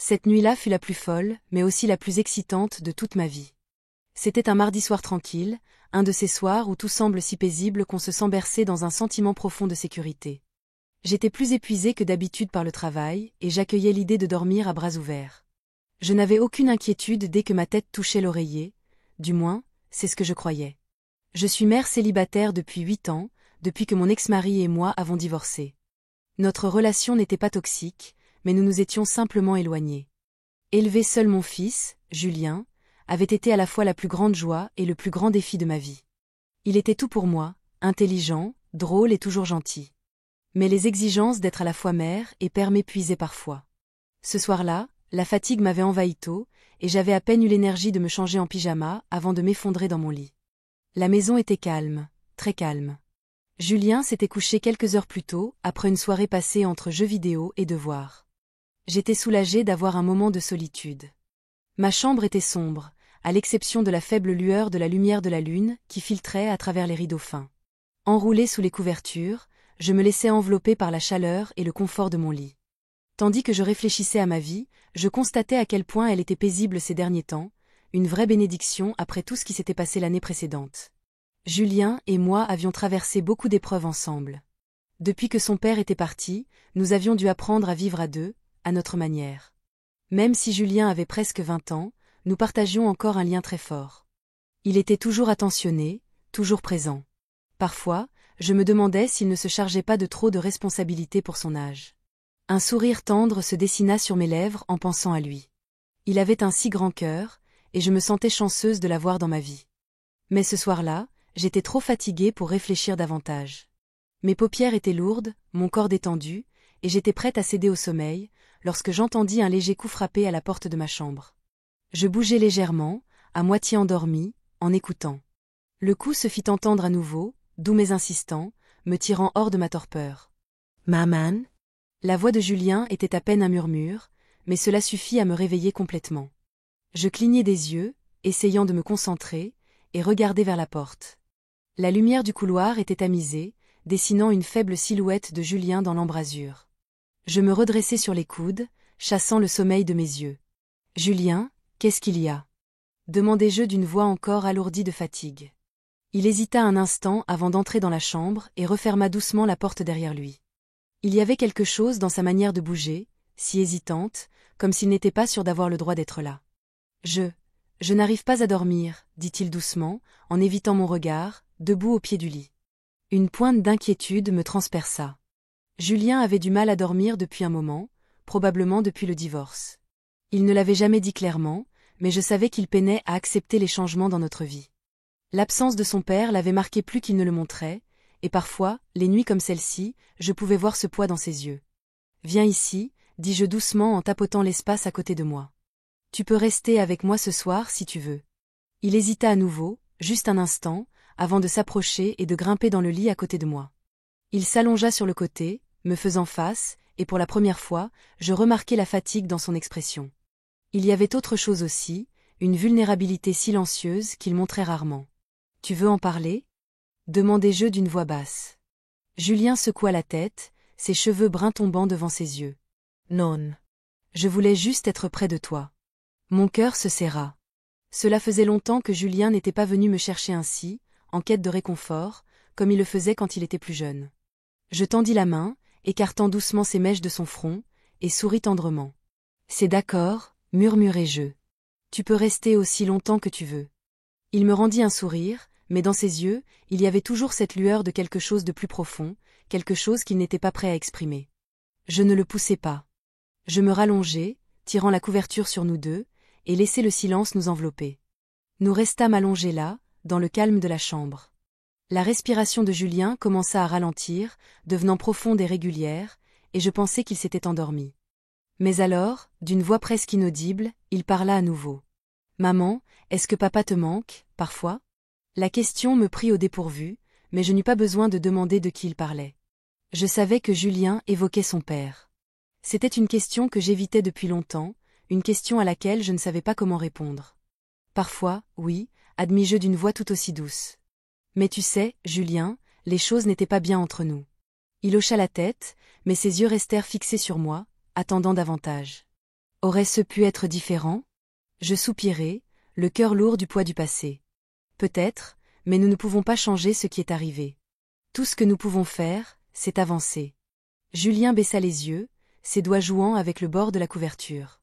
Cette nuit-là fut la plus folle, mais aussi la plus excitante de toute ma vie. C'était un mardi soir tranquille, un de ces soirs où tout semble si paisible qu'on se sent bercé dans un sentiment profond de sécurité. J'étais plus épuisée que d'habitude par le travail, et j'accueillais l'idée de dormir à bras ouverts. Je n'avais aucune inquiétude dès que ma tête touchait l'oreiller, du moins, c'est ce que je croyais. Je suis mère célibataire depuis 8 ans, depuis que mon ex-mari et moi avons divorcé. Notre relation n'était pas toxique, mais nous nous étions simplement éloignés. Élever seul mon fils, Julien, avait été à la fois la plus grande joie et le plus grand défi de ma vie. Il était tout pour moi, intelligent, drôle et toujours gentil. Mais les exigences d'être à la fois mère et père m'épuisaient parfois. Ce soir-là, la fatigue m'avait envahi tôt, et j'avais à peine eu l'énergie de me changer en pyjama avant de m'effondrer dans mon lit. La maison était calme, très calme. Julien s'était couché quelques heures plus tôt, après une soirée passée entre jeux vidéo et devoirs. J'étais soulagée d'avoir un moment de solitude. Ma chambre était sombre, à l'exception de la faible lueur de la lumière de la lune qui filtrait à travers les rideaux fins. Enroulée sous les couvertures, je me laissais envelopper par la chaleur et le confort de mon lit. Tandis que je réfléchissais à ma vie, je constatais à quel point elle était paisible ces derniers temps, une vraie bénédiction après tout ce qui s'était passé l'année précédente. Julien et moi avions traversé beaucoup d'épreuves ensemble. Depuis que son père était parti, nous avions dû apprendre à vivre à deux, à notre manière. Même si Julien avait presque 20 ans, nous partagions encore un lien très fort. Il était toujours attentionné, toujours présent. Parfois, je me demandais s'il ne se chargeait pas de trop de responsabilités pour son âge. Un sourire tendre se dessina sur mes lèvres en pensant à lui. Il avait un si grand cœur, et je me sentais chanceuse de l'avoir dans ma vie. Mais ce soir-là, j'étais trop fatiguée pour réfléchir davantage. Mes paupières étaient lourdes, mon corps détendu, et j'étais prête à céder au sommeil, lorsque j'entendis un léger coup frapper à la porte de ma chambre. Je bougeai légèrement, à moitié endormie, en écoutant. Le coup se fit entendre à nouveau, doux mais insistant, me tirant hors de ma torpeur. « Maman ?» La voix de Julien était à peine un murmure, mais cela suffit à me réveiller complètement. Je clignai des yeux, essayant de me concentrer, et regardai vers la porte. La lumière du couloir était tamisée, dessinant une faible silhouette de Julien dans l'embrasure. Je me redressai sur les coudes, chassant le sommeil de mes yeux. « Julien, qu'est-ce qu'il y a ?» demandai-je d'une voix encore alourdie de fatigue. Il hésita un instant avant d'entrer dans la chambre et referma doucement la porte derrière lui. Il y avait quelque chose dans sa manière de bouger, si hésitante, comme s'il n'était pas sûr d'avoir le droit d'être là. « Je n'arrive pas à dormir, » dit-il doucement, en évitant mon regard, debout au pied du lit. Une pointe d'inquiétude me transperça. Julien avait du mal à dormir depuis un moment, probablement depuis le divorce. Il ne l'avait jamais dit clairement, mais je savais qu'il peinait à accepter les changements dans notre vie. L'absence de son père l'avait marqué plus qu'il ne le montrait, et parfois, les nuits comme celle-ci, je pouvais voir ce poids dans ses yeux. « Viens ici, » dis-je doucement en tapotant l'espace à côté de moi. « Tu peux rester avec moi ce soir si tu veux. » Il hésita à nouveau, juste un instant, avant de s'approcher et de grimper dans le lit à côté de moi. Il s'allongea sur le côté, me faisant face, et pour la première fois, je remarquai la fatigue dans son expression. Il y avait autre chose aussi, une vulnérabilité silencieuse qu'il montrait rarement. « Tu veux en parler ?» demandai-je d'une voix basse. Julien secoua la tête, ses cheveux bruns tombant devant ses yeux. « Non. Je voulais juste être près de toi. » Mon cœur se serra. Cela faisait longtemps que Julien n'était pas venu me chercher ainsi, en quête de réconfort, comme il le faisait quand il était plus jeune. Je tendis la main, écartant doucement ses mèches de son front, et souris tendrement. « C'est d'accord, » murmurai-je. « Tu peux rester aussi longtemps que tu veux. » Il me rendit un sourire, mais dans ses yeux, il y avait toujours cette lueur de quelque chose de plus profond, quelque chose qu'il n'était pas prêt à exprimer. Je ne le poussai pas. Je me rallongeai, tirant la couverture sur nous deux, et laissai le silence nous envelopper. Nous restâmes allongés là, dans le calme de la chambre. La respiration de Julien commença à ralentir, devenant profonde et régulière, et je pensais qu'il s'était endormi. Mais alors, d'une voix presque inaudible, il parla à nouveau. « Maman, est-ce que papa te manque, parfois ?» La question me prit au dépourvu, mais je n'eus pas besoin de demander de qui il parlait. Je savais que Julien évoquait son père. C'était une question que j'évitais depuis longtemps, une question à laquelle je ne savais pas comment répondre. Parfois, oui, admis-je d'une voix tout aussi douce. Mais tu sais, Julien, les choses n'étaient pas bien entre nous. Il hocha la tête, mais ses yeux restèrent fixés sur moi, attendant davantage. Aurait-ce pu être différent? Je soupirai, le cœur lourd du poids du passé. Peut-être, mais nous ne pouvons pas changer ce qui est arrivé. Tout ce que nous pouvons faire, c'est avancer. Julien baissa les yeux, ses doigts jouant avec le bord de la couverture.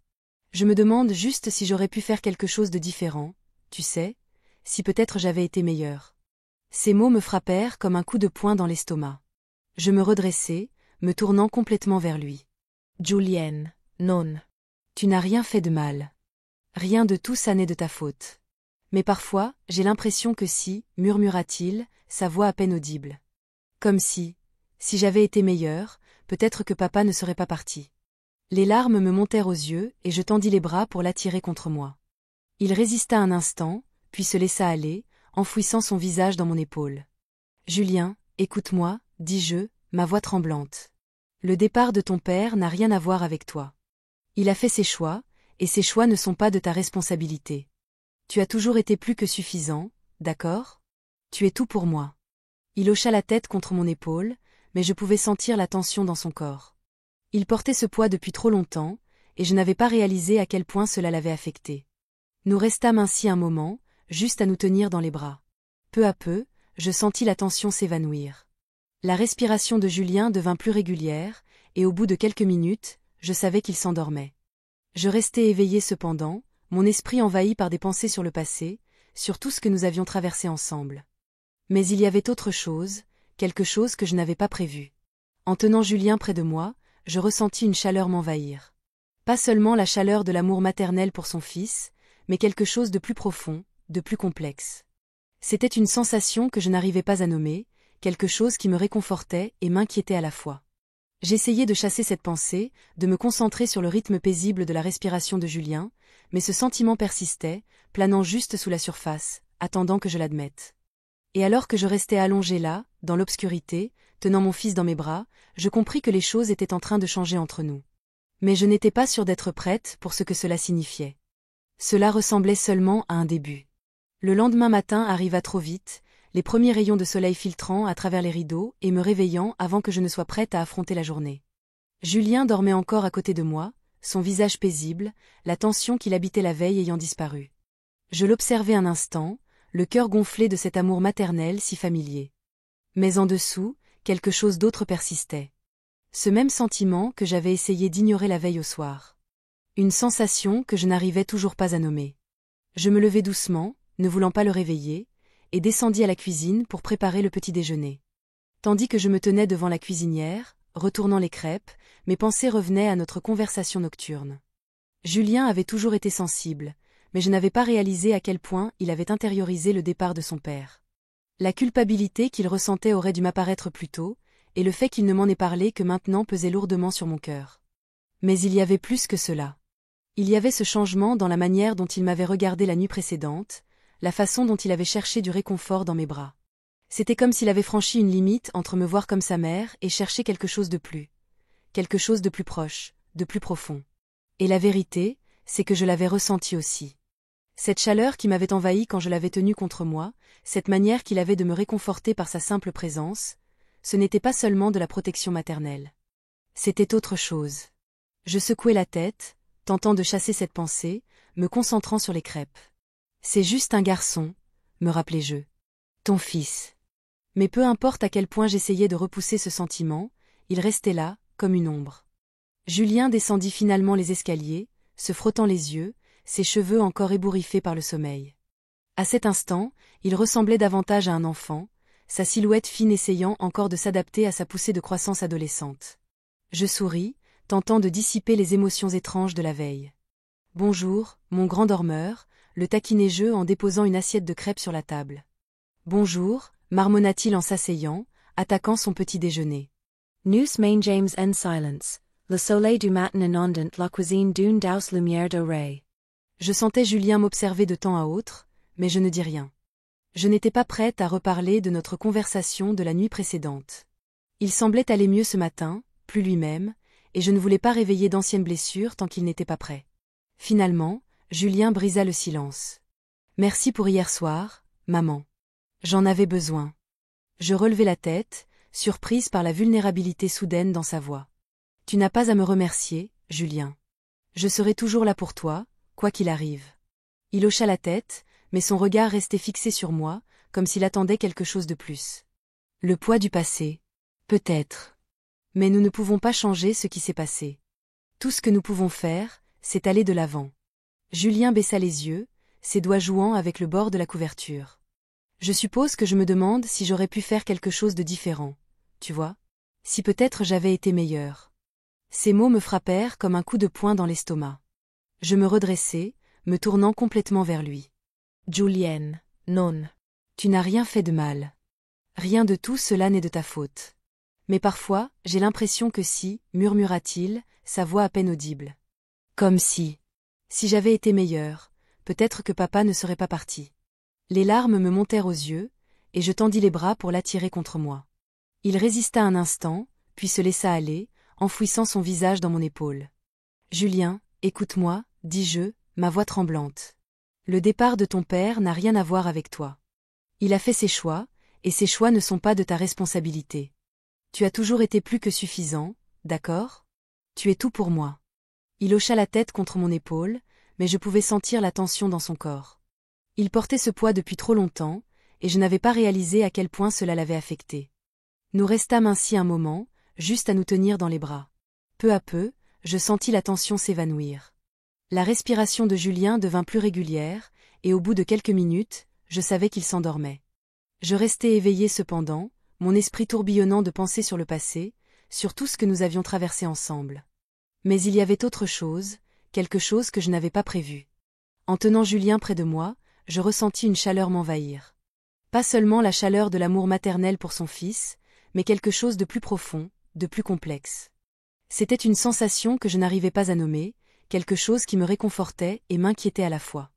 Je me demande juste si j'aurais pu faire quelque chose de différent, tu sais, si peut-être j'avais été meilleur. Ces mots me frappèrent comme un coup de poing dans l'estomac. Je me redressai, me tournant complètement vers lui. Julien, non. Tu n'as rien fait de mal. Rien de tout ça n'est de ta faute. Mais parfois, j'ai l'impression que si, murmura-t-il, sa voix à peine audible. Comme si j'avais été meilleur, peut-être que papa ne serait pas parti. Les larmes me montèrent aux yeux et je tendis les bras pour l'attirer contre moi. Il résista un instant, puis se laissa aller, enfouissant son visage dans mon épaule. Julien, écoute-moi, dis-je, ma voix tremblante. Le départ de ton père n'a rien à voir avec toi. Il a fait ses choix, et ces choix ne sont pas de ta responsabilité. Tu as toujours été plus que suffisant, d'accord? Tu es tout pour moi. Il hocha la tête contre mon épaule, mais je pouvais sentir la tension dans son corps. Il portait ce poids depuis trop longtemps, et je n'avais pas réalisé à quel point cela l'avait affecté. Nous restâmes ainsi un moment, juste à nous tenir dans les bras. Peu à peu, je sentis la tension s'évanouir. La respiration de Julien devint plus régulière, et au bout de quelques minutes, je savais qu'il s'endormait. Je restais éveillé cependant, mon esprit envahi par des pensées sur le passé, sur tout ce que nous avions traversé ensemble. Mais il y avait autre chose, quelque chose que je n'avais pas prévu. En tenant Julien près de moi, je ressentis une chaleur m'envahir. Pas seulement la chaleur de l'amour maternel pour son fils, mais quelque chose de plus profond, de plus complexe. C'était une sensation que je n'arrivais pas à nommer, quelque chose qui me réconfortait et m'inquiétait à la fois. J'essayais de chasser cette pensée, de me concentrer sur le rythme paisible de la respiration de Julien, mais ce sentiment persistait, planant juste sous la surface, attendant que je l'admette. Et alors que je restais allongé là, dans l'obscurité, tenant mon fils dans mes bras, je compris que les choses étaient en train de changer entre nous. Mais je n'étais pas sûre d'être prête pour ce que cela signifiait. Cela ressemblait seulement à un début. Le lendemain matin arriva trop vite, les premiers rayons de soleil filtrant à travers les rideaux et me réveillant avant que je ne sois prête à affronter la journée. Julien dormait encore à côté de moi, son visage paisible, la tension qui l'habitait la veille ayant disparu. Je l'observai un instant, le cœur gonflé de cet amour maternel si familier. Mais en dessous, quelque chose d'autre persistait. Ce même sentiment que j'avais essayé d'ignorer la veille au soir. Une sensation que je n'arrivais toujours pas à nommer. Je me levai doucement, ne voulant pas le réveiller, et descendis à la cuisine pour préparer le petit déjeuner. Tandis que je me tenais devant la cuisinière, retournant les crêpes, mes pensées revenaient à notre conversation nocturne. Julien avait toujours été sensible, mais je n'avais pas réalisé à quel point il avait intériorisé le départ de son père. La culpabilité qu'il ressentait aurait dû m'apparaître plus tôt, et le fait qu'il ne m'en ait parlé que maintenant pesait lourdement sur mon cœur. Mais il y avait plus que cela. Il y avait ce changement dans la manière dont il m'avait regardé la nuit précédente, la façon dont il avait cherché du réconfort dans mes bras. C'était comme s'il avait franchi une limite entre me voir comme sa mère et chercher quelque chose de plus proche, de plus profond. Et la vérité, c'est que je l'avais ressenti aussi. Cette chaleur qui m'avait envahi quand je l'avais tenu contre moi, cette manière qu'il avait de me réconforter par sa simple présence, ce n'était pas seulement de la protection maternelle. C'était autre chose. Je secouai la tête, tentant de chasser cette pensée, me concentrant sur les crêpes. C'est juste un garçon, me rappelai-je. Ton fils. Mais peu importe à quel point j'essayais de repousser ce sentiment, il restait là, comme une ombre. Julien descendit finalement les escaliers, se frottant les yeux, ses cheveux encore ébouriffés par le sommeil. À cet instant, il ressemblait davantage à un enfant, sa silhouette fine essayant encore de s'adapter à sa poussée de croissance adolescente. Je souris, tentant de dissiper les émotions étranges de la veille. « Bonjour, mon grand dormeur », le taquinai-je en déposant une assiette de crêpes sur la table. « Bonjour », marmonna-t-il en s'asseyant, attaquant son petit déjeuner. Nous main James en silence, le soleil du matin inondant la cuisine d'une douce lumière dorée. Je sentais Julien m'observer de temps à autre, mais je ne dis rien. Je n'étais pas prête à reparler de notre conversation de la nuit précédente. Il semblait aller mieux ce matin, plus lui-même, et je ne voulais pas réveiller d'anciennes blessures tant qu'il n'était pas prêt. Finalement, Julien brisa le silence. « Merci pour hier soir, maman. J'en avais besoin. » Je relevai la tête, surprise par la vulnérabilité soudaine dans sa voix. « Tu n'as pas à me remercier, Julien. Je serai toujours là pour toi, quoi qu'il arrive. Il hocha la tête, mais son regard restait fixé sur moi, comme s'il attendait quelque chose de plus. Le poids du passé. Peut-être. Mais nous ne pouvons pas changer ce qui s'est passé. Tout ce que nous pouvons faire, c'est aller de l'avant. Julien baissa les yeux, ses doigts jouant avec le bord de la couverture. Je suppose que je me demande si j'aurais pu faire quelque chose de différent, tu vois? Si peut-être j'avais été meilleure. Ces mots me frappèrent comme un coup de poing dans l'estomac. Je me redressai, me tournant complètement vers lui. Julienne, non. Tu n'as rien fait de mal. Rien de tout cela n'est de ta faute. Mais parfois, j'ai l'impression que si, murmura-t-il, sa voix à peine audible. Comme si. Si j'avais été meilleure, peut-être que papa ne serait pas parti. Les larmes me montèrent aux yeux, et je tendis les bras pour l'attirer contre moi. Il résista un instant, puis se laissa aller, enfouissant son visage dans mon épaule. Julien, écoute-moi, dis-je, ma voix tremblante. Le départ de ton père n'a rien à voir avec toi. Il a fait ses choix, et ses choix ne sont pas de ta responsabilité. Tu as toujours été plus que suffisant, d'accord? Tu es tout pour moi. Il hocha la tête contre mon épaule, mais je pouvais sentir la tension dans son corps. Il portait ce poids depuis trop longtemps, et je n'avais pas réalisé à quel point cela l'avait affecté. Nous restâmes ainsi un moment, juste à nous tenir dans les bras. Peu à peu, je sentis la tension s'évanouir. La respiration de Julien devint plus régulière, et au bout de quelques minutes, je savais qu'il s'endormait. Je restais éveillée cependant, mon esprit tourbillonnant de pensées sur le passé, sur tout ce que nous avions traversé ensemble. Mais il y avait autre chose, quelque chose que je n'avais pas prévu. En tenant Julien près de moi, je ressentis une chaleur m'envahir. Pas seulement la chaleur de l'amour maternel pour son fils, mais quelque chose de plus profond, de plus complexe. C'était une sensation que je n'arrivais pas à nommer, quelque chose qui me réconfortait et m'inquiétait à la fois.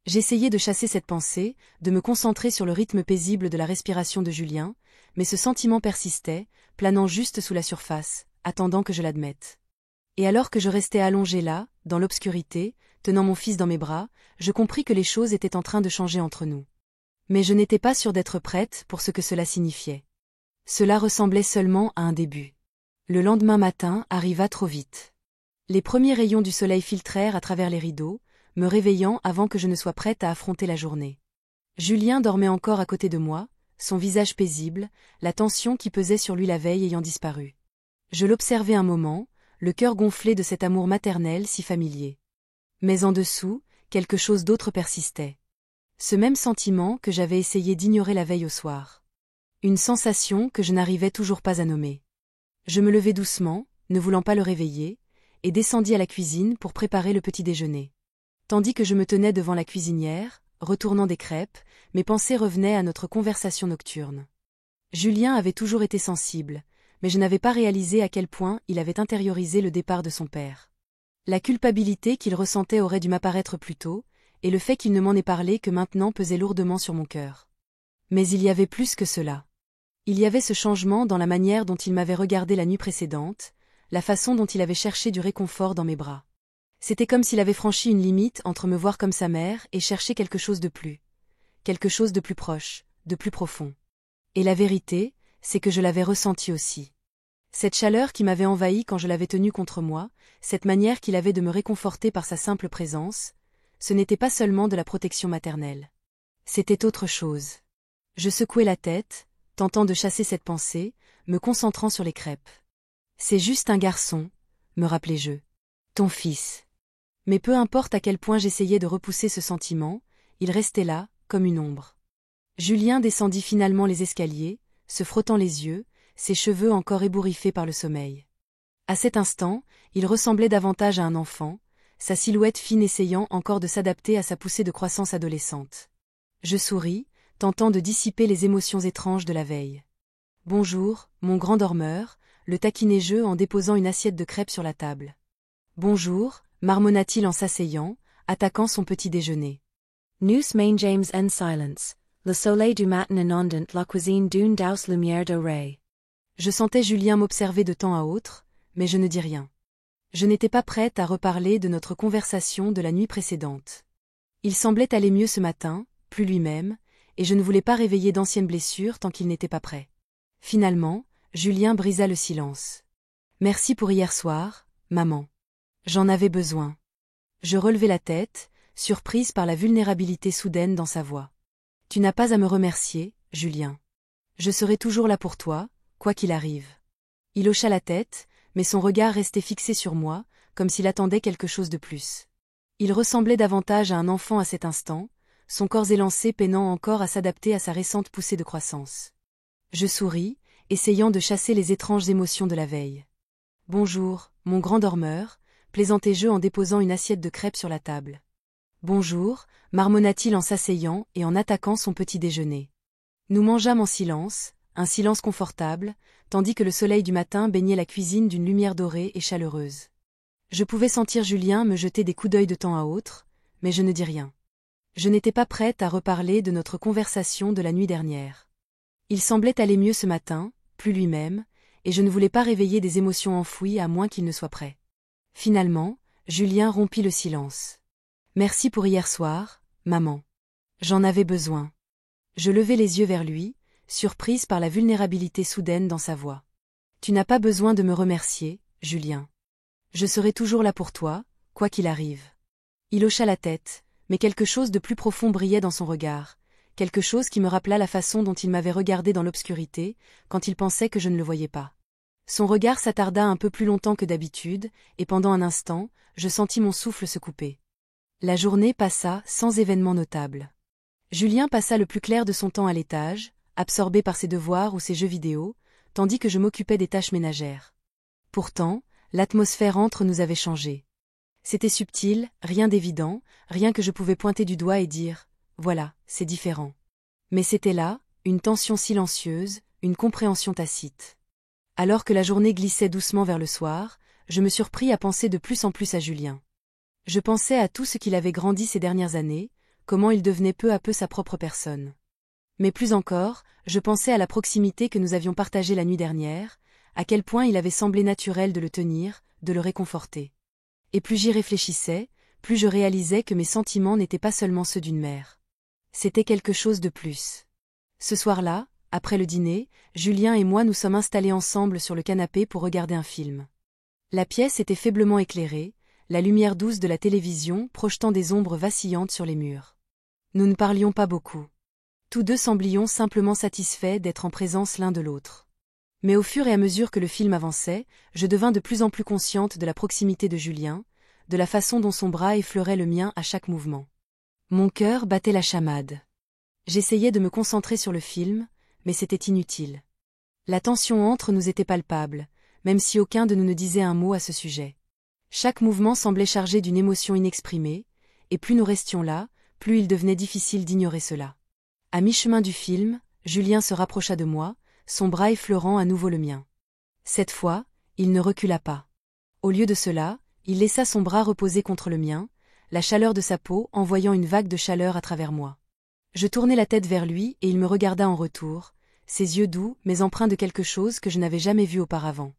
J'essayais de chasser cette pensée, de me concentrer sur le rythme paisible de la respiration de Julien, mais ce sentiment persistait, planant juste sous la surface, attendant que je l'admette. Et alors que je restais allongée là, dans l'obscurité, tenant mon fils dans mes bras, je compris que les choses étaient en train de changer entre nous. Mais je n'étais pas sûre d'être prête pour ce que cela signifiait. Cela ressemblait seulement à un début. Le lendemain matin arriva trop vite. Les premiers rayons du soleil filtrèrent à travers les rideaux, me réveillant avant que je ne sois prête à affronter la journée. Julien dormait encore à côté de moi, son visage paisible, la tension qui pesait sur lui la veille ayant disparu. Je l'observai un moment, le cœur gonflé de cet amour maternel si familier. Mais en dessous, quelque chose d'autre persistait. Ce même sentiment que j'avais essayé d'ignorer la veille au soir. Une sensation que je n'arrivais toujours pas à nommer. Je me levai doucement, ne voulant pas le réveiller, et descendis à la cuisine pour préparer le petit déjeuner. Tandis que je me tenais devant la cuisinière, retournant des crêpes, mes pensées revenaient à notre conversation nocturne. Julien avait toujours été sensible, mais je n'avais pas réalisé à quel point il avait intériorisé le départ de son père. La culpabilité qu'il ressentait aurait dû m'apparaître plus tôt, et le fait qu'il ne m'en ait parlé que maintenant pesait lourdement sur mon cœur. Mais il y avait plus que cela. Il y avait ce changement dans la manière dont il m'avait regardé la nuit précédente, la façon dont il avait cherché du réconfort dans mes bras. C'était comme s'il avait franchi une limite entre me voir comme sa mère et chercher quelque chose de plus proche, de plus profond. Et la vérité, c'est que je l'avais ressenti aussi. Cette chaleur qui m'avait envahi quand je l'avais tenu contre moi, cette manière qu'il avait de me réconforter par sa simple présence, ce n'était pas seulement de la protection maternelle. C'était autre chose. Je secouai la tête, tentant de chasser cette pensée, me concentrant sur les crêpes. C'est juste un garçon, me rappelai-je. Ton fils. Mais peu importe à quel point j'essayais de repousser ce sentiment, il restait là, comme une ombre. Julien descendit finalement les escaliers, se frottant les yeux, ses cheveux encore ébouriffés par le sommeil. À cet instant, il ressemblait davantage à un enfant, sa silhouette fine essayant encore de s'adapter à sa poussée de croissance adolescente. Je souris, tentant de dissiper les émotions étranges de la veille. « Bonjour, mon grand dormeur », le taquinai-je en déposant une assiette de crêpes sur la table. « Bonjour », marmonna-t-il en s'asseyant, attaquant son petit déjeuner. Nous main James en silence, le soleil du matin inondant la cuisine d'une douce lumière dorée. Je sentais Julien m'observer de temps à autre, mais je ne dis rien. Je n'étais pas prête à reparler de notre conversation de la nuit précédente. Il semblait aller mieux ce matin, plus lui-même, et je ne voulais pas réveiller d'anciennes blessures tant qu'il n'était pas prêt. Finalement, Julien brisa le silence. « Merci pour hier soir, maman. » J'en avais besoin. Je relevai la tête, surprise par la vulnérabilité soudaine dans sa voix. Tu n'as pas à me remercier, Julien. Je serai toujours là pour toi, quoi qu'il arrive. Il hocha la tête, mais son regard restait fixé sur moi, comme s'il attendait quelque chose de plus. Il ressemblait davantage à un enfant à cet instant, son corps élancé peinant encore à s'adapter à sa récente poussée de croissance. Je souris, essayant de chasser les étranges émotions de la veille. Bonjour, mon grand dormeur, plaisantai-je en déposant une assiette de crêpes sur la table. Bonjour, marmonna-t-il en s'asseyant et en attaquant son petit déjeuner. Nous mangeâmes en silence, un silence confortable, tandis que le soleil du matin baignait la cuisine d'une lumière dorée et chaleureuse. Je pouvais sentir Julien me jeter des coups d'œil de temps à autre, mais je ne dis rien. Je n'étais pas prête à reparler de notre conversation de la nuit dernière. Il semblait aller mieux ce matin, plus lui-même, et je ne voulais pas réveiller des émotions enfouies à moins qu'il ne soit prêt. Finalement, Julien rompit le silence. Merci pour hier soir, maman. J'en avais besoin. Je levai les yeux vers lui, surprise par la vulnérabilité soudaine dans sa voix. Tu n'as pas besoin de me remercier, Julien. Je serai toujours là pour toi, quoi qu'il arrive. Il hocha la tête, mais quelque chose de plus profond brillait dans son regard, quelque chose qui me rappela la façon dont il m'avait regardé dans l'obscurité, quand il pensait que je ne le voyais pas. Son regard s'attarda un peu plus longtemps que d'habitude, et pendant un instant, je sentis mon souffle se couper. La journée passa sans événement notable. Julien passa le plus clair de son temps à l'étage, absorbé par ses devoirs ou ses jeux vidéo, tandis que je m'occupais des tâches ménagères. Pourtant, l'atmosphère entre nous avait changé. C'était subtil, rien d'évident, rien que je pouvais pointer du doigt et dire « Voilà, c'est différent ». Mais c'était là, une tension silencieuse, une compréhension tacite. Alors que la journée glissait doucement vers le soir, je me surpris à penser de plus en plus à Julien. Je pensais à tout ce qu'il avait grandi ces dernières années, comment il devenait peu à peu sa propre personne. Mais plus encore, je pensais à la proximité que nous avions partagée la nuit dernière, à quel point il avait semblé naturel de le tenir, de le réconforter. Et plus j'y réfléchissais, plus je réalisais que mes sentiments n'étaient pas seulement ceux d'une mère. C'était quelque chose de plus. Ce soir-là, après le dîner, Julien et moi nous sommes installés ensemble sur le canapé pour regarder un film. La pièce était faiblement éclairée, la lumière douce de la télévision projetant des ombres vacillantes sur les murs. Nous ne parlions pas beaucoup. Tous deux semblions simplement satisfaits d'être en présence l'un de l'autre. Mais au fur et à mesure que le film avançait, je devins de plus en plus consciente de la proximité de Julien, de la façon dont son bras effleurait le mien à chaque mouvement. Mon cœur battait la chamade. J'essayais de me concentrer sur le film, mais c'était inutile. La tension entre nous était palpable, même si aucun de nous ne disait un mot à ce sujet. Chaque mouvement semblait chargé d'une émotion inexprimée, et plus nous restions là, plus il devenait difficile d'ignorer cela. À mi-chemin du film, Julien se rapprocha de moi, son bras effleurant à nouveau le mien. Cette fois, il ne recula pas. Au lieu de cela, il laissa son bras reposer contre le mien, la chaleur de sa peau envoyant une vague de chaleur à travers moi. Je tournai la tête vers lui et il me regarda en retour, ses yeux doux mais empreints de quelque chose que je n'avais jamais vu auparavant.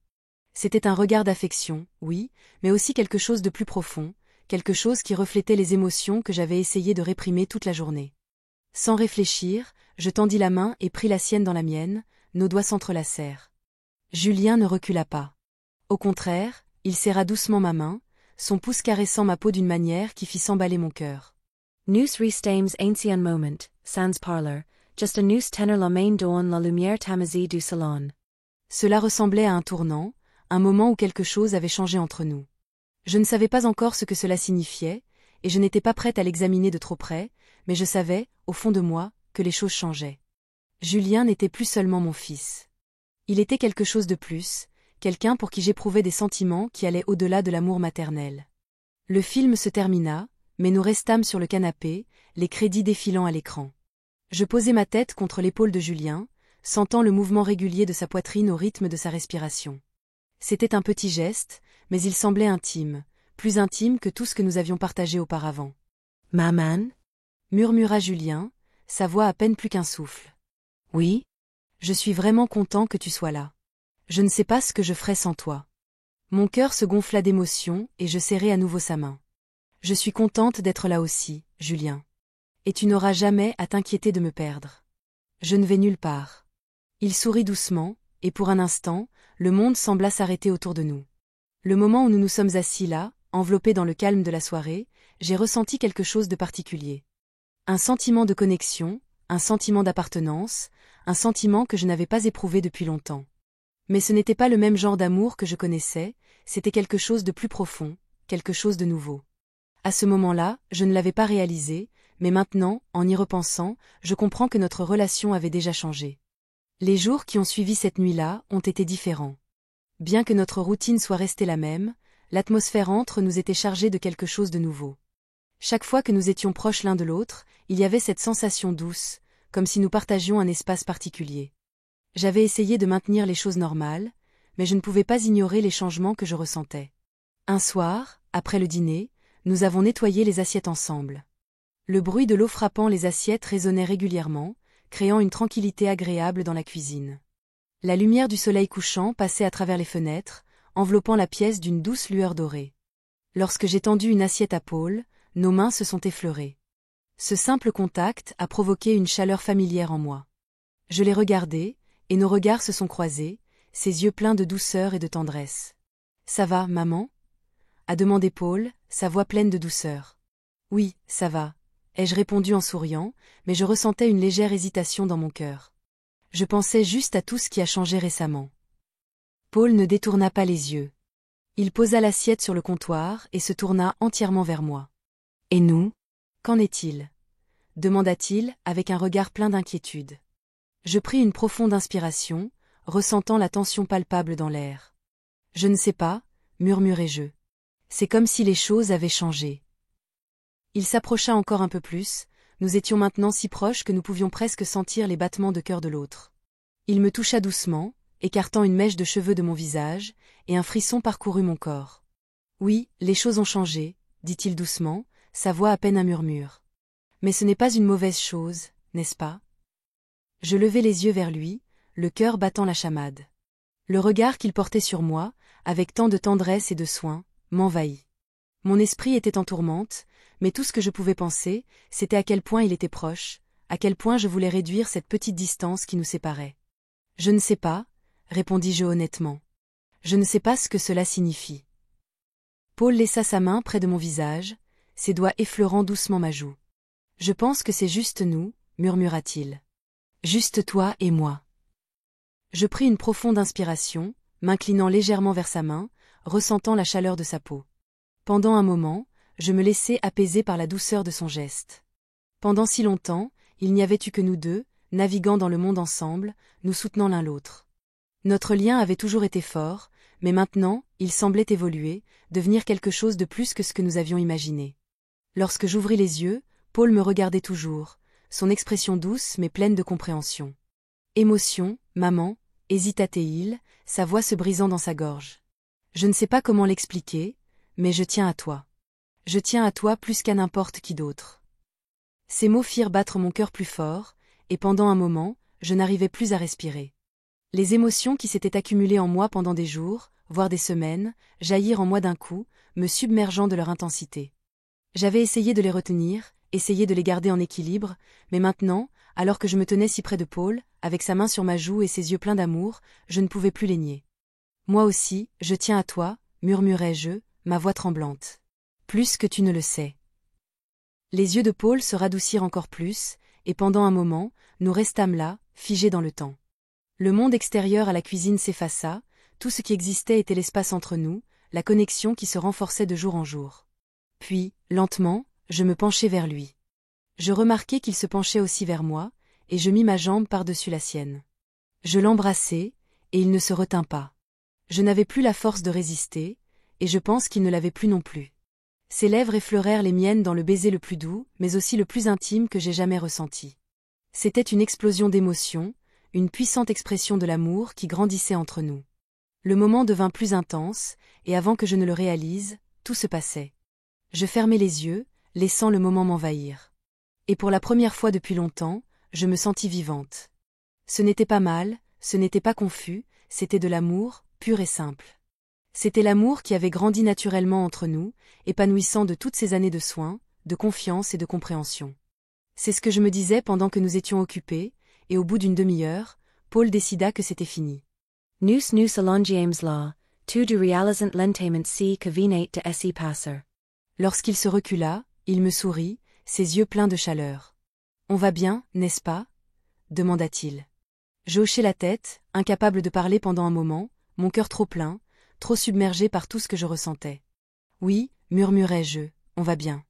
C'était un regard d'affection, oui, mais aussi quelque chose de plus profond, quelque chose qui reflétait les émotions que j'avais essayé de réprimer toute la journée. Sans réfléchir, je tendis la main et pris la sienne dans la mienne, nos doigts s'entrelacèrent. Julien ne recula pas. Au contraire, il serra doucement ma main, son pouce caressant ma peau d'une manière qui fit s'emballer mon cœur. Nous restames ancien moment, sans parler, just a nous tenir la main dans la lumière tamisée du salon. Cela ressemblait à un tournant, un moment où quelque chose avait changé entre nous. Je ne savais pas encore ce que cela signifiait, et je n'étais pas prête à l'examiner de trop près, mais je savais, au fond de moi, que les choses changeaient. Julien n'était plus seulement mon fils. Il était quelque chose de plus, quelqu'un pour qui j'éprouvais des sentiments qui allaient au-delà de l'amour maternel. Le film se termina, mais nous restâmes sur le canapé, les crédits défilant à l'écran. Je posai ma tête contre l'épaule de Julien, sentant le mouvement régulier de sa poitrine au rythme de sa respiration. C'était un petit geste, mais il semblait intime, plus intime que tout ce que nous avions partagé auparavant. « Maman » murmura Julien, sa voix à peine plus qu'un souffle. « Oui ? Je suis vraiment content que tu sois là. Je ne sais pas ce que je ferais sans toi. » Mon cœur se gonfla d'émotion et je serrai à nouveau sa main. « Je suis contente d'être là aussi, Julien. Et tu n'auras jamais à t'inquiéter de me perdre. Je ne vais nulle part. » Il sourit doucement, et pour un instant, le monde sembla s'arrêter autour de nous. Le moment où nous nous sommes assis là, enveloppé dans le calme de la soirée, j'ai ressenti quelque chose de particulier. Un sentiment de connexion, un sentiment d'appartenance, un sentiment que je n'avais pas éprouvé depuis longtemps. Mais ce n'était pas le même genre d'amour que je connaissais, c'était quelque chose de plus profond, quelque chose de nouveau. À ce moment-là, je ne l'avais pas réalisé, mais maintenant, en y repensant, je comprends que notre relation avait déjà changé. Les jours qui ont suivi cette nuit-là ont été différents. Bien que notre routine soit restée la même, l'atmosphère entre nous était chargée de quelque chose de nouveau. Chaque fois que nous étions proches l'un de l'autre, il y avait cette sensation douce, comme si nous partagions un espace particulier. J'avais essayé de maintenir les choses normales, mais je ne pouvais pas ignorer les changements que je ressentais. Un soir, après le dîner, nous avons nettoyé les assiettes ensemble. Le bruit de l'eau frappant les assiettes résonnait régulièrement, créant une tranquillité agréable dans la cuisine. La lumière du soleil couchant passait à travers les fenêtres, enveloppant la pièce d'une douce lueur dorée. Lorsque j'ai tendu une assiette à Paul, nos mains se sont effleurées. Ce simple contact a provoqué une chaleur familière en moi. Je l'ai regardé, et nos regards se sont croisés, ses yeux pleins de douceur et de tendresse. « Ça va, maman » a demandé Paul, sa voix pleine de douceur. « Oui, ça va » ai-je répondu en souriant, mais je ressentais une légère hésitation dans mon cœur. Je pensais juste à tout ce qui a changé récemment. Paul ne détourna pas les yeux. Il posa l'assiette sur le comptoir et se tourna entièrement vers moi. « Et nous ? Qu'en est-il » demanda-t-il avec un regard plein d'inquiétude. Je pris une profonde inspiration, ressentant la tension palpable dans l'air. « Je ne sais pas, » murmurai-je. « C'est comme si les choses avaient changé. » Il s'approcha encore un peu plus, nous étions maintenant si proches que nous pouvions presque sentir les battements de cœur de l'autre. Il me toucha doucement, écartant une mèche de cheveux de mon visage, et un frisson parcourut mon corps. « Oui, les choses ont changé, » dit-il doucement, sa voix à peine un murmure. « Mais ce n'est pas une mauvaise chose, n'est-ce pas ?» Je levai les yeux vers lui, le cœur battant la chamade. Le regard qu'il portait sur moi, avec tant de tendresse et de soin, m'envahit. Mon esprit était en tourmente, mais tout ce que je pouvais penser, c'était à quel point il était proche, à quel point je voulais réduire cette petite distance qui nous séparait. « Je ne sais pas, » répondis-je honnêtement. « Je ne sais pas ce que cela signifie. » Paul laissa sa main près de mon visage, ses doigts effleurant doucement ma joue. « Je pense que c'est juste nous, » murmura-t-il. « Juste toi et moi. » Je pris une profonde inspiration, m'inclinant légèrement vers sa main, ressentant la chaleur de sa peau. Pendant un moment, je me laissai apaiser par la douceur de son geste. Pendant si longtemps, il n'y avait eu que nous deux, naviguant dans le monde ensemble, nous soutenant l'un l'autre. Notre lien avait toujours été fort, mais maintenant, il semblait évoluer, devenir quelque chose de plus que ce que nous avions imaginé. Lorsque j'ouvris les yeux, Paul me regardait toujours, son expression douce mais pleine de compréhension. « Émotion, maman » hésita-t-il, sa voix se brisant dans sa gorge. « Je ne sais pas comment l'expliquer, mais je tiens à toi. Je tiens à toi plus qu'à n'importe qui d'autre. » Ces mots firent battre mon cœur plus fort, et pendant un moment, je n'arrivais plus à respirer. Les émotions qui s'étaient accumulées en moi pendant des jours, voire des semaines, jaillirent en moi d'un coup, me submergeant de leur intensité. J'avais essayé de les retenir, essayé de les garder en équilibre, mais maintenant, alors que je me tenais si près de Paul, avec sa main sur ma joue et ses yeux pleins d'amour, je ne pouvais plus les nier. « Moi aussi, je tiens à toi » murmurai-je, ma voix tremblante. « Plus que tu ne le sais. » Les yeux de Paul se radoucirent encore plus, et pendant un moment, nous restâmes là, figés dans le temps. Le monde extérieur à la cuisine s'effaça, tout ce qui existait était l'espace entre nous, la connexion qui se renforçait de jour en jour. Puis, lentement, je me penchai vers lui. Je remarquai qu'il se penchait aussi vers moi, et je mis ma jambe par-dessus la sienne. Je l'embrassai, et il ne se retint pas. Je n'avais plus la force de résister, et je pense qu'il ne l'avait plus non plus. Ses lèvres effleurèrent les miennes dans le baiser le plus doux, mais aussi le plus intime que j'ai jamais ressenti. C'était une explosion d'émotions, une puissante expression de l'amour qui grandissait entre nous. Le moment devint plus intense, et avant que je ne le réalise, tout se passait. Je fermai les yeux, laissant le moment m'envahir. Et pour la première fois depuis longtemps, je me sentis vivante. Ce n'était pas mal, ce n'était pas confus, c'était de l'amour, pur et simple. C'était l'amour qui avait grandi naturellement entre nous, épanouissant de toutes ces années de soins, de confiance et de compréhension. C'est ce que je me disais pendant que nous étions occupés, et au bout d'une demi-heure, Paul décida que c'était fini. Nous along James Law, Tu du realisant lentament si que venate de esse passer. Lorsqu'il se recula, il me sourit, ses yeux pleins de chaleur. On va bien, n'est-ce pas? Demanda-t-il. Je hochai la tête, incapable de parler pendant un moment, mon cœur trop plein, trop submergé par tout ce que je ressentais. Oui, murmurai-je, on va bien.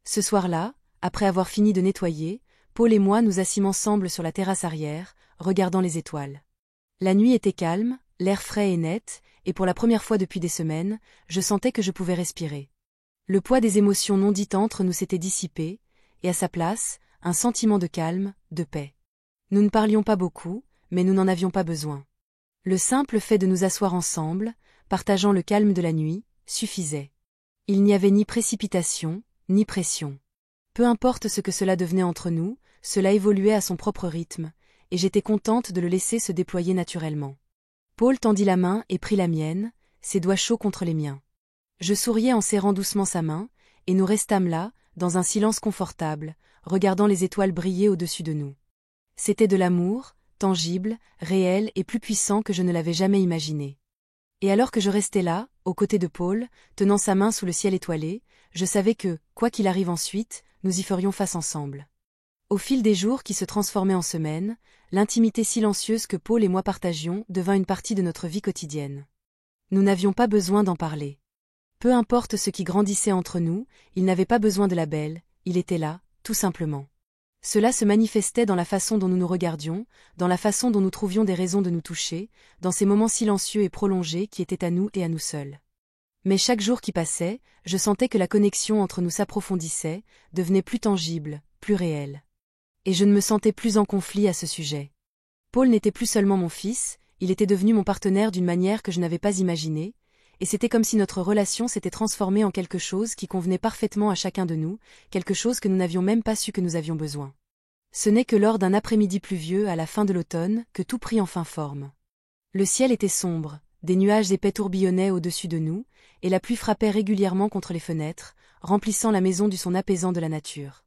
Ce soir-là, après avoir fini de nettoyer, Paul et moi nous assîmes ensemble sur la terrasse arrière, regardant les étoiles. La nuit était calme, l'air frais et net, et pour la première fois depuis des semaines, je sentais que je pouvais respirer. Le poids des émotions non dites entre nous s'était dissipé, et à sa place, un sentiment de calme, de paix. Nous ne parlions pas beaucoup, mais nous n'en avions pas besoin. Le simple fait de nous asseoir ensemble, partageant le calme de la nuit, suffisait. Il n'y avait ni précipitation, ni pression. Peu importe ce que cela devenait entre nous, cela évoluait à son propre rythme, et j'étais contente de le laisser se déployer naturellement. Paul tendit la main et prit la mienne, ses doigts chauds contre les miens. Je souriais en serrant doucement sa main, et nous restâmes là, dans un silence confortable, regardant les étoiles briller au-dessus de nous. C'était de l'amour, tangible, réel et plus puissant que je ne l'avais jamais imaginé. Et alors que je restais là, aux côtés de Paul, tenant sa main sous le ciel étoilé, je savais que, quoi qu'il arrive ensuite, nous y ferions face ensemble. Au fil des jours qui se transformaient en semaines, l'intimité silencieuse que Paul et moi partagions devint une partie de notre vie quotidienne. Nous n'avions pas besoin d'en parler. Peu importe ce qui grandissait entre nous, il n'avait pas besoin de label, il était là, tout simplement. Cela se manifestait dans la façon dont nous nous regardions, dans la façon dont nous trouvions des raisons de nous toucher, dans ces moments silencieux et prolongés qui étaient à nous et à nous seuls. Mais chaque jour qui passait, je sentais que la connexion entre nous s'approfondissait, devenait plus tangible, plus réelle. Et je ne me sentais plus en conflit à ce sujet. Paul n'était plus seulement mon fils, il était devenu mon partenaire d'une manière que je n'avais pas imaginée, et c'était comme si notre relation s'était transformée en quelque chose qui convenait parfaitement à chacun de nous, quelque chose que nous n'avions même pas su que nous avions besoin. Ce n'est que lors d'un après-midi pluvieux à la fin de l'automne que tout prit enfin forme. Le ciel était sombre, des nuages épais tourbillonnaient au-dessus de nous, et la pluie frappait régulièrement contre les fenêtres, remplissant la maison du son apaisant de la nature.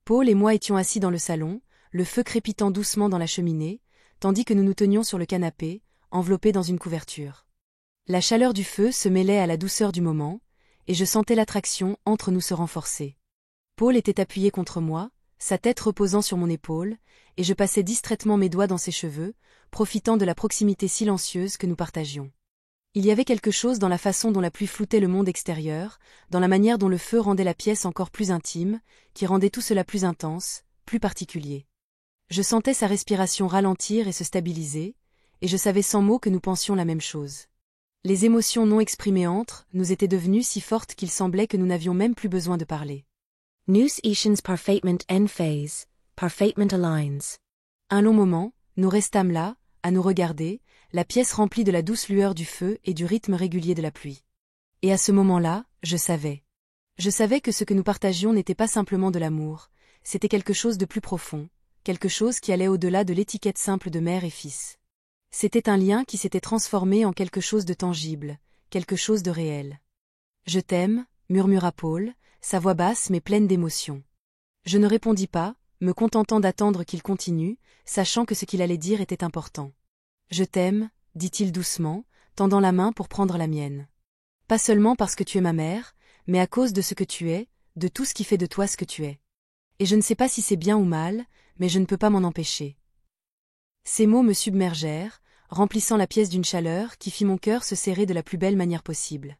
Paul et moi étions assis dans le salon, le feu crépitant doucement dans la cheminée, tandis que nous nous tenions sur le canapé, enveloppés dans une couverture. La chaleur du feu se mêlait à la douceur du moment, et je sentais l'attraction entre nous se renforcer. Paul était appuyé contre moi, sa tête reposant sur mon épaule, et je passais distraitement mes doigts dans ses cheveux, profitant de la proximité silencieuse que nous partagions. Il y avait quelque chose dans la façon dont la pluie floutait le monde extérieur, dans la manière dont le feu rendait la pièce encore plus intime, qui rendait tout cela plus intense, plus particulier. Je sentais sa respiration ralentir et se stabiliser, et je savais sans mots que nous pensions la même chose. Les émotions non exprimées entre nous étaient devenues si fortes qu'il semblait que nous n'avions même plus besoin de parler. Nous ischens parfaitement en phase, parfaitement aligns. Un long moment, nous restâmes là, à nous regarder, la pièce remplie de la douce lueur du feu et du rythme régulier de la pluie. Et à ce moment-là, je savais. Je savais que ce que nous partagions n'était pas simplement de l'amour, c'était quelque chose de plus profond, quelque chose qui allait au-delà de l'étiquette simple de mère et fils. C'était un lien qui s'était transformé en quelque chose de tangible, quelque chose de réel. « Je t'aime », murmura Paul, sa voix basse mais pleine d'émotion. Je ne répondis pas, me contentant d'attendre qu'il continue, sachant que ce qu'il allait dire était important. « Je t'aime », dit-il doucement, tendant la main pour prendre la mienne. « Pas seulement parce que tu es ma mère, mais à cause de ce que tu es, de tout ce qui fait de toi ce que tu es. Et je ne sais pas si c'est bien ou mal, mais je ne peux pas m'en empêcher. » Ces mots me submergèrent, remplissant la pièce d'une chaleur qui fit mon cœur se serrer de la plus belle manière possible.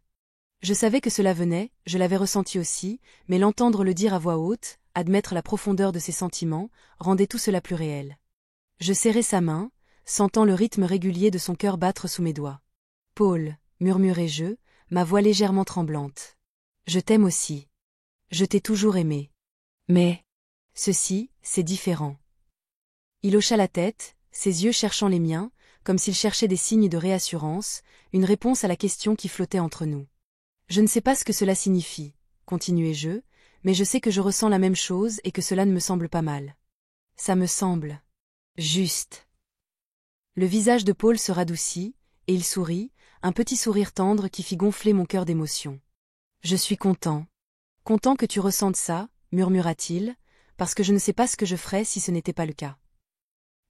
Je savais que cela venait, je l'avais ressenti aussi, mais l'entendre le dire à voix haute, admettre la profondeur de ses sentiments, rendait tout cela plus réel. Je serrai sa main, sentant le rythme régulier de son cœur battre sous mes doigts. « Paul », murmurai-je, ma voix légèrement tremblante. « Je t'aime aussi. Je t'ai toujours aimé. Mais ceci, c'est différent. » Il hocha la tête, ses yeux cherchant les miens, comme s'il cherchait des signes de réassurance, une réponse à la question qui flottait entre nous. « Je ne sais pas ce que cela signifie, » continuai-je, « mais je sais que je ressens la même chose et que cela ne me semble pas mal. Ça me semble juste. » Le visage de Paul se radoucit, et il sourit, un petit sourire tendre qui fit gonfler mon cœur d'émotion. « Je suis content. Content que tu ressentes ça, » murmura-t-il, « parce que je ne sais pas ce que je ferais si ce n'était pas le cas. »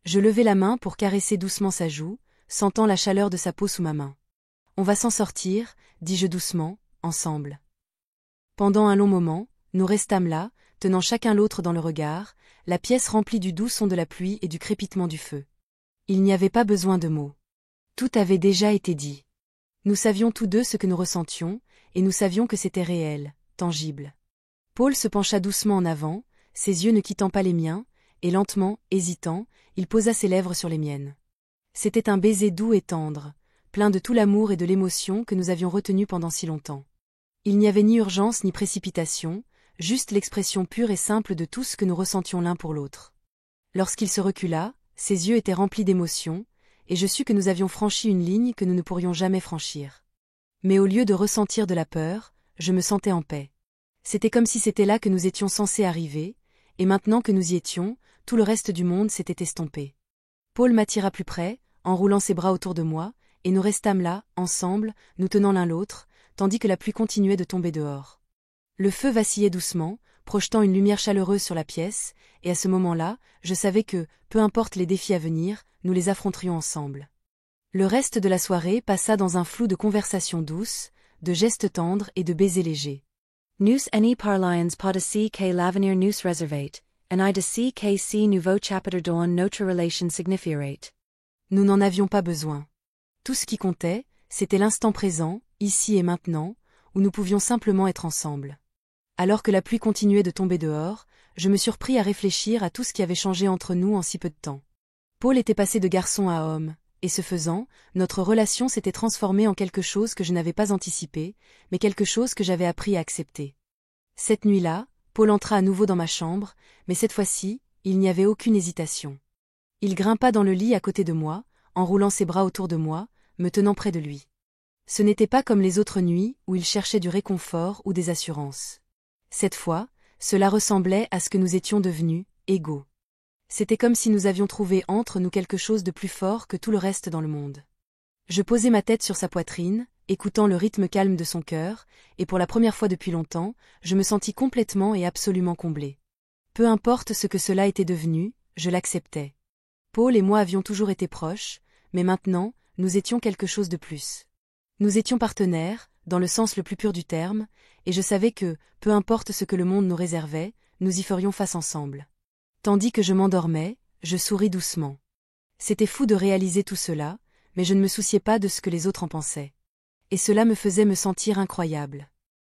Je levai la main pour caresser doucement sa joue, sentant la chaleur de sa peau sous ma main. On va s'en sortir, dis-je doucement, ensemble. Pendant un long moment, nous restâmes là, tenant chacun l'autre dans le regard, la pièce remplie du doux son de la pluie et du crépitement du feu. Il n'y avait pas besoin de mots. Tout avait déjà été dit. Nous savions tous deux ce que nous ressentions, et nous savions que c'était réel, tangible. Paul se pencha doucement en avant, ses yeux ne quittant pas les miens, et lentement, hésitant, il posa ses lèvres sur les miennes. C'était un baiser doux et tendre, plein de tout l'amour et de l'émotion que nous avions retenu pendant si longtemps. Il n'y avait ni urgence ni précipitation, juste l'expression pure et simple de tout ce que nous ressentions l'un pour l'autre. Lorsqu'il se recula, ses yeux étaient remplis d'émotion, et je sus que nous avions franchi une ligne que nous ne pourrions jamais franchir. Mais au lieu de ressentir de la peur, je me sentais en paix. C'était comme si c'était là que nous étions censés arriver, et maintenant que nous y étions, tout le reste du monde s'était estompé. Paul m'attira plus près, enroulant ses bras autour de moi, et nous restâmes là, ensemble, nous tenant l'un l'autre, tandis que la pluie continuait de tomber dehors. Le feu vacillait doucement, projetant une lumière chaleureuse sur la pièce, et à ce moment-là, je savais que, peu importe les défis à venir, nous les affronterions ensemble. Le reste de la soirée passa dans un flou de conversations douces, de gestes tendres et de baisers légers. Nous any parlions podaci que l'avenir nous reservate, and I de si nouveau chapitre dans notre relation signifierate. Nous n'en avions pas besoin. Tout ce qui comptait, c'était l'instant présent, ici et maintenant, où nous pouvions simplement être ensemble. Alors que la pluie continuait de tomber dehors, je me surpris à réfléchir à tout ce qui avait changé entre nous en si peu de temps. Paul était passé de garçon à homme, et ce faisant, notre relation s'était transformée en quelque chose que je n'avais pas anticipé, mais quelque chose que j'avais appris à accepter. Cette nuit-là, Paul entra à nouveau dans ma chambre, mais cette fois-ci, il n'y avait aucune hésitation. Il grimpa dans le lit à côté de moi, enroulant ses bras autour de moi, me tenant près de lui. Ce n'était pas comme les autres nuits où il cherchait du réconfort ou des assurances. Cette fois, cela ressemblait à ce que nous étions devenus, égaux. C'était comme si nous avions trouvé entre nous quelque chose de plus fort que tout le reste dans le monde. Je posai ma tête sur sa poitrine, écoutant le rythme calme de son cœur, et pour la première fois depuis longtemps, je me sentis complètement et absolument comblée. Peu importe ce que cela était devenu, je l'acceptais. Paul et moi avions toujours été proches, mais maintenant, nous étions quelque chose de plus. Nous étions partenaires, dans le sens le plus pur du terme, et je savais que, peu importe ce que le monde nous réservait, nous y ferions face ensemble. Tandis que je m'endormais, je souris doucement. C'était fou de réaliser tout cela, mais je ne me souciais pas de ce que les autres en pensaient. Et cela me faisait me sentir incroyable.